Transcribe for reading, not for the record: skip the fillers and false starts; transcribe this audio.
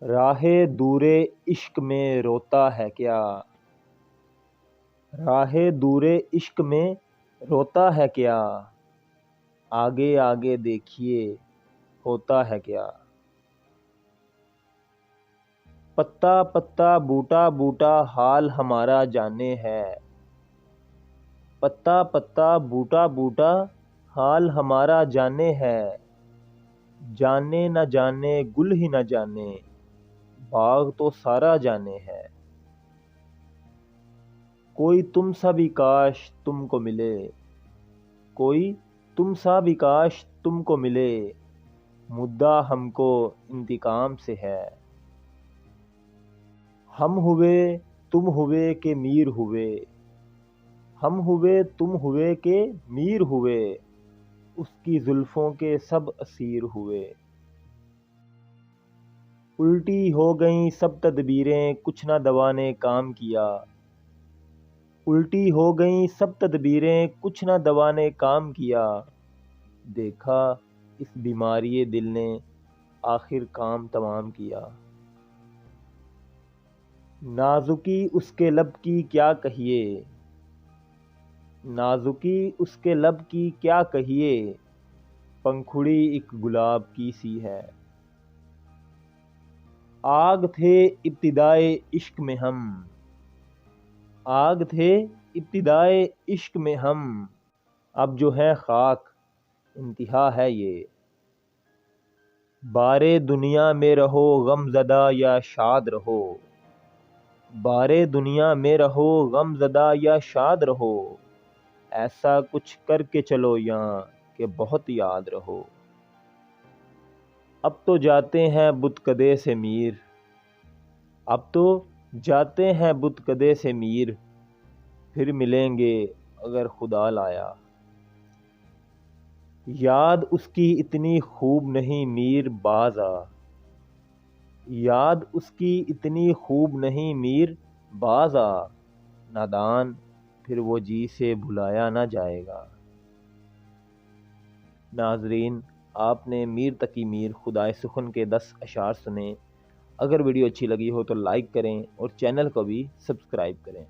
راہ دور عشق میں روتا ہے کیا؟ راہ دور عشق میں روتا ہے کیا؟ آگے آگے دیکھیے ہوتا ہے کیا؟ پتا پتا بوٹا بوٹا حال ہمارا جانے ہے، پتا پتا بوٹا بوٹا حال ہمارا جانے ہے، جانے نہ جانے گل ہی نہ جانے باغ تو سارا جانے ہے۔ کوئی تم سا بھی کاش تم کو ملے، کوئی تم سا بھی کاش تم کو ملے، مدعا ہم کو انتقام سے ہے۔ ہم ہوئے تم ہوئے کہ میر ہوئے، ہم ہوئے تم ہوئے کہ میر ہوئے، اس کی زلفوں کے سب اسیر ہوئے۔ الٹی ہو گئیں سب تدبیریں کچھ نہ دوا نے کام کیا، الٹی ہو گئیں سب تدبیریں کچھ نہ دوا نے کام کیا، دیکھا اس بیماری دل نے آخر کام تمام کیا۔ نازکی اس کے لب کی کیا کہیے، نازکی اس کے لب کی کیا کہیے، پنکھڑی ایک گلاب کی سی ہے۔ آگ تھے ابتدائے عشق میں ہم، آگ تھے ابتدائے عشق میں ہم، اب جو ہے خاک انتہا ہے یہ۔ بارے دنیا میں رہو غم زدہ یا شاد رہو، بارے دنیا میں رہو غم زدہ یا شاد رہو، ایسا کچھ کر کے چلو یہاں کہ بہت یاد رہو۔ اب تو جاتے ہیں بتکدے سے میر، اب تو جاتے ہیں بتکدے سے میر، پھر ملیں گے اگر خدا لایا۔ یاد اس کی اتنی خوب نہیں میر باز آ، یاد اس کی اتنی خوب نہیں میر باز آ، نادان پھر وہ جی سے بھلایا نہ جائے گا۔ ناظرین، آپ نے میر تقی میر خدائے سخن کے 10 اشعار سنے۔ اگر ویڈیو اچھی لگی ہو تو لائک کریں اور چینل کو بھی سبسکرائب کریں۔